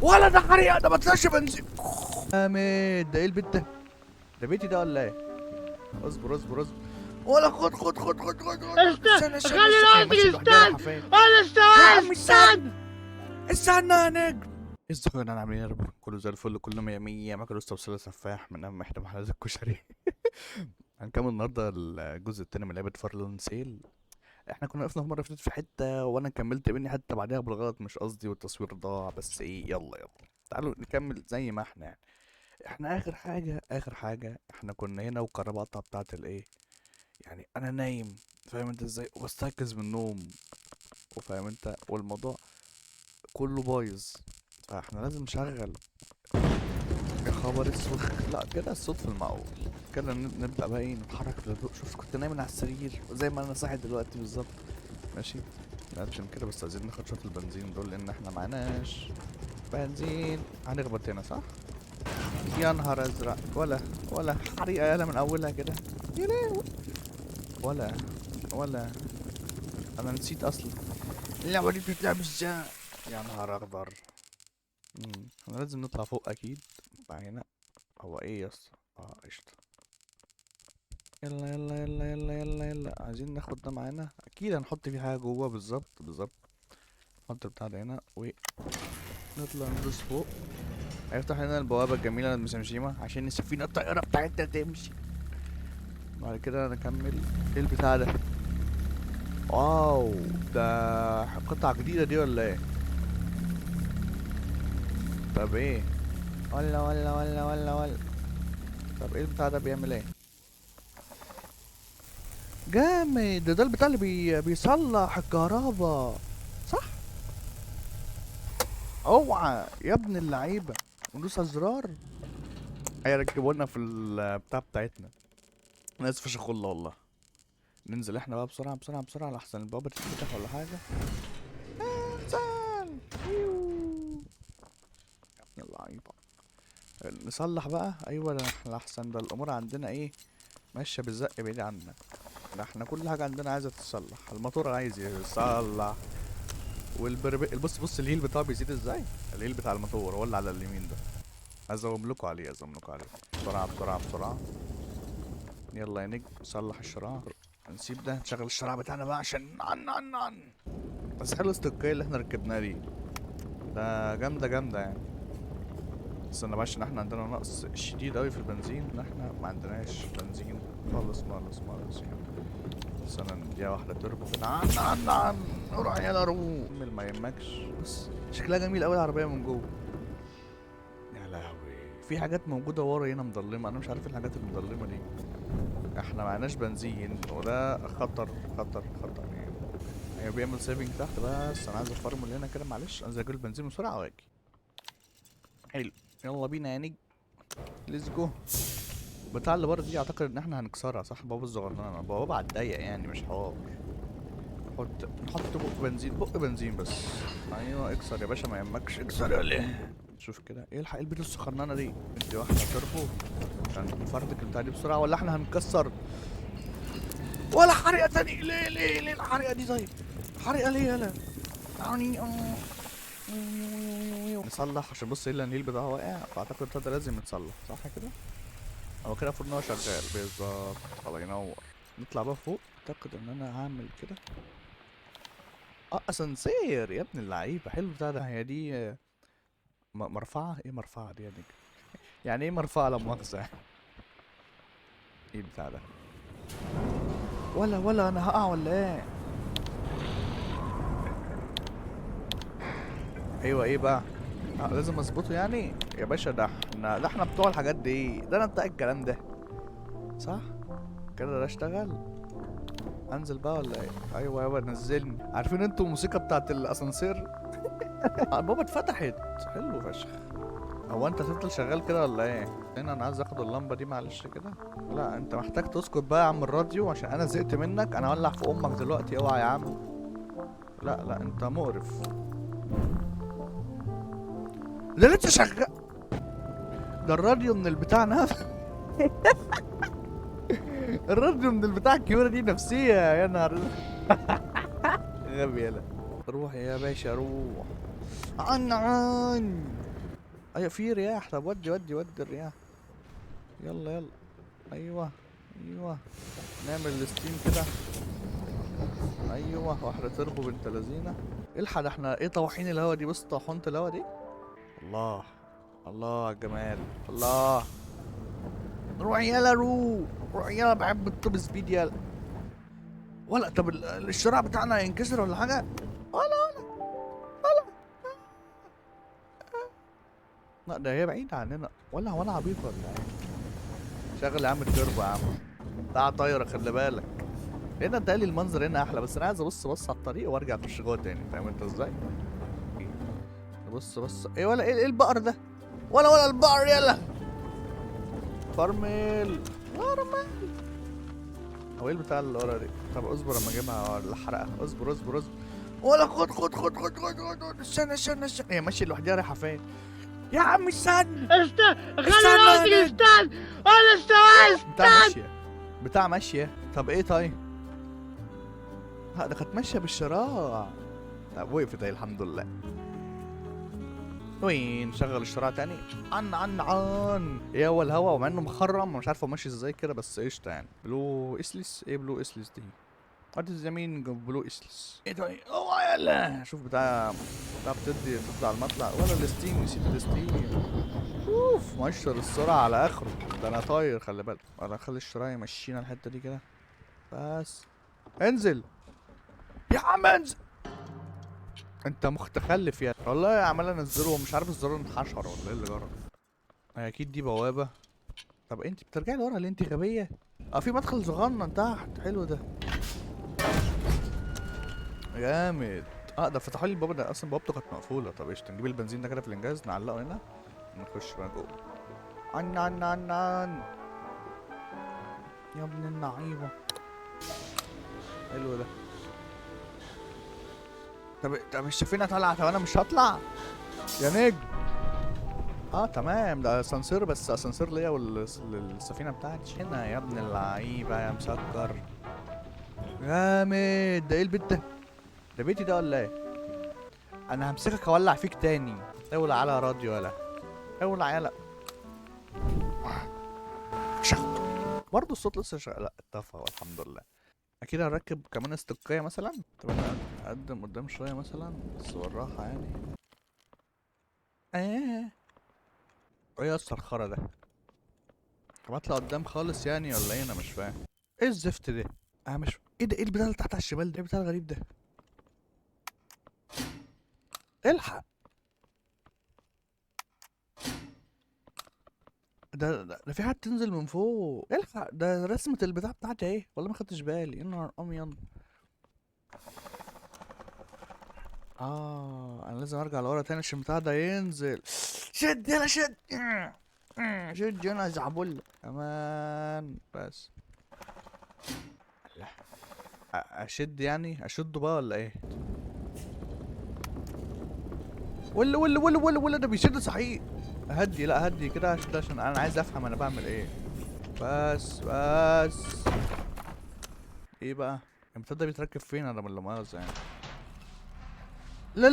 ولا ده حريقه، ده ما طلعش بنزين. جامد. ده ايه البيت ده؟ ده بيتي ده ولا ايه؟ اصبر اصبر اصبر. ولا خد. استنى خلي هي ماشيه القطر لوحدها رايحه يستنى. فين؟ انا يا استوعبت عم استنى. استنى يا نجم. ازيكم انا عاملين يا رب؟ كله زي الفل، كله مية مية. معاكم لسه وصلة سفاح من اهم احدى محلات الكشري. هنكمل النهارده الجزء التاني من لعبة فارلون سيل. احنا كنا وقفنا في مرة فاتت في حتة وانا كملت مني حتة بعدها بالغلط، مش قصدي، والتصوير ضاع، بس ايه، يلا تعالوا نكمل زي ما احنا يعني. احنا اخر حاجة احنا كنا هنا، والكربطة بتاعت الايه، يعني انا نايم، فاهم انت ازاي، وبستيقظ من النوم، وفاهم انت، والموضوع كله بايظ، فاحنا لازم نشغل. يا خبر اسود، لا كده الصوت في المعقول. كده نبدأ بقى ايه، نتحرك في الهدوء. شوف كنت نايم على السرير زي ما انا صاحي دلوقتي بالظبط. ماشي، نقدم كده، بس عايزين ناخد شوية البنزين دول لان احنا معناش بنزين. هنخبط هنا صح؟ يا نهار ازرق، ولا حريقة يالا من اولها كده. يا لهوي. ولا انا نسيت اصلا اللعبة دي بتتلعب ازاي. يا نهار اخضر. احنا لازم نطلع فوق اكيد. بقى هنا هو ايه يا اسطى؟ اه قشطة. يلا عايزين ناخد ده معانا، اكيد هنحط فيه حاجة جوه. بالظبط. نحط البتاع ده هنا ونطلع ندوس فوق. هيفتح لنا البوابة الجميلة المسمشيمة عشان السفينة الطائرة بتاعتنا تمشي. بعد كده نكمل. ايه البتاع ده؟ واو، ده قطعة جديدة دي ولا ايه؟ طب ايه؟ ولا. طب ايه البتاع ده بيعمل ايه؟ جامد. ده البتاع اللي بيصلح الكهرباء، صح؟ اوعى يا ابن اللعيبه، وندوس على الزرار هيركبوا لنا في البتاع بتاعتنا. انا اسف فشخ والله. ننزل احنا بقى بسرعه لحسن البوابه تتفتح ولا حاجه. انزل. يا ابن اللعيبه. نصلح بقى، ايوه، ده احنا لحسن ده الامور عندنا ايه، ماشيه بالزق بعيد عنا. ده احنا كل حاجه عندنا عايزه تتصلح. الموتور عايز يتصلح، بص الهيل بتاعه بيزيد ازاي. الهيل بتاع الموتور هو اللي على اليمين ده. ازوم لكم عليه. بسرعة. يلا يا نجم صلح الشراع. نسيب ده، نشغل الشراع بتاعنا بقى عشان عن. بس حلو الستوكية اللي احنا ركبناها دي، ده جامدة يعني. استنى بقى عشان احنا عندنا نقص شديد اوي في البنزين، ان احنا ما عندناش بنزين خالص يعني. استنى نديها واحدة تربو كده. عن روح يلا روح. ما يهمكش. بص شكلها جميل اوي العربية من جوه. يا لهوي، في حاجات موجودة ورا هنا مضلمة، انا مش عارف الحاجات المضلمة دي. احنا معناش بنزين، وده خطر يعني. هي بيعمل سيفنج تحت، بس انا عايز افرمل هنا كده، معلش انزل اجيب البنزين بسرعة واجي. حلو، يلا بينا يا نجم، ليتس جو. بتاع اللي بره دي اعتقد ان احنا هنكسرها صح؟ بابا الصغننة، بابا على الضيق يعني، مش حوار. نحط بق بنزين بس. ايوه اكسر يا باشا، ما يهمكش، اكسر يا ليه. شوف كده، ايه الحق البيت الصغننة دي. ادي واحدة تربو عشان نفرتك البتاع دي بسرعة، ولا احنا هنكسر. ولا حريقة تاني. ليه الحريقة دي طيب؟ حريقة ليه يالا؟ يعني نصلح عشان بص الا النيل بتاعه واقع، فاعتقد ده لازم يتصلح صح كده؟ هو كده المفروض ان هو شغال بالظبط. الله ينور. نطلع بقى فوق. اعتقد ان انا هعمل كده. اه اسانسير يا ابن اللعيبه، حلو بتاع ده. هي دي مرفعه. ايه مرفعه دي يا نجم؟ يعني ايه مرفعه لا مؤاخذه؟ ايه البتاع ده؟ ولا انا هقع ولا ايه؟ ايوه ايه بقى؟ لازم اظبطه يعني يا باشا. ده احنا بتوع الحاجات دي، ده انا بتاع الكلام ده صح كده. ده اشتغل. انزل بقى ولا ايه؟ ايوه يابا نزلني. عارفين انتوا الموسيقى بتاعت الاسانسير؟ بابا اتفتحت. حلو فشخ. هو انت هتفضل شغال كده ولا ايه؟ انا عايز اخد اللمبه دي معلش كده. لا انت محتاج تسكت بقى يا عم الراديو، عشان انا زهقت منك. انا هولع في امك دلوقتي، اوعى يا عم. لا انت مقرف. ده لسه شغال. ده الراديو من البتاع نفسه. الراديو من البتاع الكبيرة دي نفسية يا نهار. غبي يلا. روح يا باشا روح. عن ايوه في رياح. طب ودي الرياح. يلا يلا. ايوه ايوه. نعمل الستيم كده. ايوه واحدة تربو بنت لذينة. الحق ده احنا ايه طواحين الهوا دي؟ بص طاحونة الهوا دي. الله الله على الجمال. الله. روح يلا روح يلا. بحب التوب سبيد يلا. ولا طب الشراع بتاعنا ينكسر ولا حاجة؟ ولا. لا ده هي بعيدة عننا. ولا عبيط ولا ايه؟ شغل يا عم التربو يا عم. بتاع طايرة خلي بالك. هنا ادالي المنظر هنا احلى، بس انا عايز ابص على الطريق وارجع اخش جوه تاني. فاهم انت ازاي؟ بص ايه ولا ايه البقر ده؟ ولا البقر يلا. فرمل. هو ايه البتاع اللي ورا دي؟ طب اصبر اما اجيبها ولا احرقها. اصبر. ولا خد. استنى. هي ماشيه لوحدها رايحه فين؟ يا عم استنى. خلي نفسك استنى. انا استنى. بتاع ماشيه. طب ايه طيب؟ لا ده كانت ماشيه بالشراع. طب وقفت اهي الحمد لله. وين شغل الشراع تاني؟ عن ايه هو الهوا ومع انه مخرم مش عارف هو ماشي ازاي كده، بس قشطه يعني. بلو اسلس. ايه بلو اسلس دي؟ وات از يمين بلو اسلس؟ ايه ده؟ اوه يلا. شوف بتاع تطلع المطلع. ولا الستيم نسيت الستيم. اوف مشر السرعه على اخره. ده انا طاير خلي بالك. انا اخلي الشراع يمشينا الحته دي كده. بس انزل يا عم انزل. انت متخلف يعني والله. عمال انزله ومش عارف الزرار انحشر ولا ايه اللي جرى. اكيد دي بوابه. طب انت بترجعي لورا ليه؟ انت غبيه. في مدخل صغنن تحت. حلو ده جامد. ده فتحوا لي الباب ده. اصلا بوابته كانت مقفوله. طب ايش نجيب البنزين ده كده في الانجاز نعلقه هنا نخش بقى جوه. عن يا ابن اللعيبه. حلو ده. طب مش شايفينها طالعه؟ طب انا مش هطلع يا نجم. تمام. ده اسانسير، بس اسانسير ليا والسفينه بتاعتي هنا. يا ابن اللعيبه يا مسكر جامد. ده ايه البيت ده؟ ده بيتي ده ولا ايه؟ انا همسكك اولع فيك تاني. اولع على راديو يلا. اولع يلا. برضه الصوت لسه شغال. لا اتطفى والحمد لله. اكيد هنركب كمان استقايه مثلا. طب انا اقدم قدام شويه مثلا بس بالراحه يعني. ايه الصرخره ده؟ طب اطلع قدام خالص يعني ولا ايه؟ انا مش فاهم. ايه الزفت ده؟ انا مش ايه ده؟ ايه البتاع اللي تحت على الشمال ده؟ ايه البتاع الغريب ده؟ الحق. ده في حد تنزل من فوق. الحق ده رسمة البتاع بتاعتي اهي. والله ما خدتش بالي. انا اميان. انا لازم ارجع لورا تاني عشان البتاع ده ينزل. شد يلا شد. شد يلا زعبله كمان بس. لا اشد يعني اشده بقى ولا ايه؟ ولا ده بيشد صحيح. هدي. لا هدي كده اشد عشان انا عايز افهم انا بعمل ايه. بس ايه بقى؟ البتاع ده بيتركب فين؟ انا من مؤاخذة يعني. لا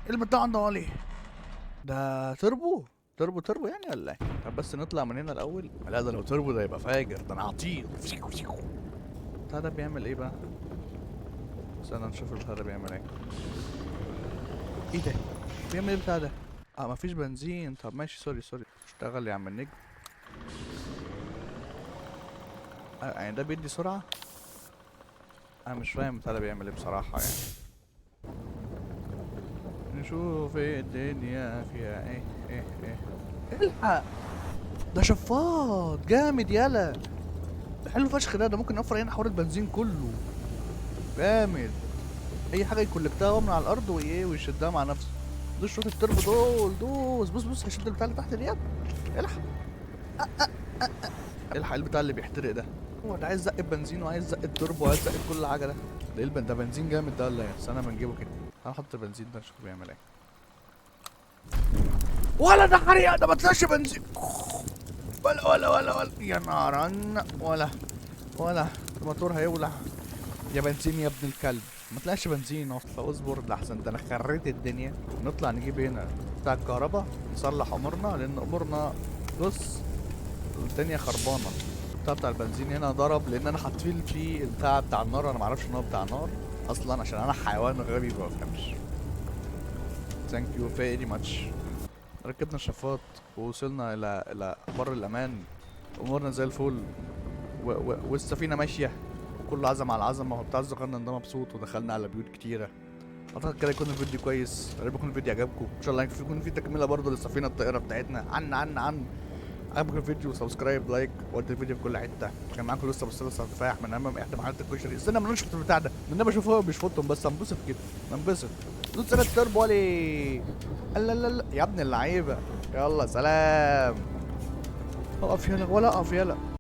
البتاع ده عليه. ده تربو يعني ولا ايه؟ طب بس نطلع من هنا الاول. لا ده لو تربو ده يبقى فاجر. ده انا هطير. البتاع ده بيعمل ايه بقى؟ استنى نشوف البتاع ده بيعمل ايه. ايه ده؟ بيعمل ايه البتاع ده؟ مفيش بنزين. طب ماشي سوري. اشتغل يا عم النجم. يعني ده بيدي سرعة؟ انا مش فاهم البتاع ده بيعمل ايه بصراحة يعني. نشوف ايه الدنيا فيها ايه. الحق ده شفاط جامد يلا. ده حلو فشخ. ده ممكن نوفر هنا حوار البنزين كله. جامد. اي حاجه يكولكتها من على الارض ويشدها مع نفسه. دوس شوط التربو دول. بص هيشد البتاع اللي تحت ديت. الحق. الحق البتاع اللي بيحترق ده. هو ده عايز زق البنزين وعايز زق التربو وعايز زق كل حاجه. ده ده بنزين جامد ده ولا ايه؟ استنى ما نجيبه كده. هنحط البنزين ده نشوف بيعمل ايه. ولا ده حريقه. ده ما طلعش بنزين. ولا يا نارا. ولا الموتور هيولع. يا بنزين يا ابن الكلب. ما تلاقيش بنزين اصلا، فاصبر لحسن ده انا خريت الدنيا. نطلع نجيب هنا بتاع الكهرباء نصلح امورنا، لان امورنا بص الدنيا خربانه. بتاع البنزين هنا ضرب، لان انا حاطط فيه البتاع بتاع النار، انا معرفش ان هو بتاع نار اصلا، عشان انا حيوان غبي ما بفهمش. ثانك يو فيري ماتش. ركبنا الشفاط ووصلنا الى بر الامان، امورنا زي الفل، والسفينه ماشيه وكله عزم على العزمه، وبتاع الزغرنا ده مبسوط، ودخلنا على بيوت كتيره. اعتقد كده يكون الفيديو كويس، يا رب يكون الفيديو عجبكم، ان شاء الله يكون في تكمله برضه للسفينه الطائره بتاعتنا. عن عجبكم الفيديو سبسكرايب لايك، ودي الفيديو في كل حته. كان معاكم لسه بص تفاح من امام احدى محلات الكشري. استنى ما نشوف البتاع ده، من انا بشوفه بيشفطهم بس انبسط كده، انبسط. دوس سنة تربو ولي. لا لا لا يا ابن اللعيبه، يلا سلام. اقف يلا ولا اقف يلا.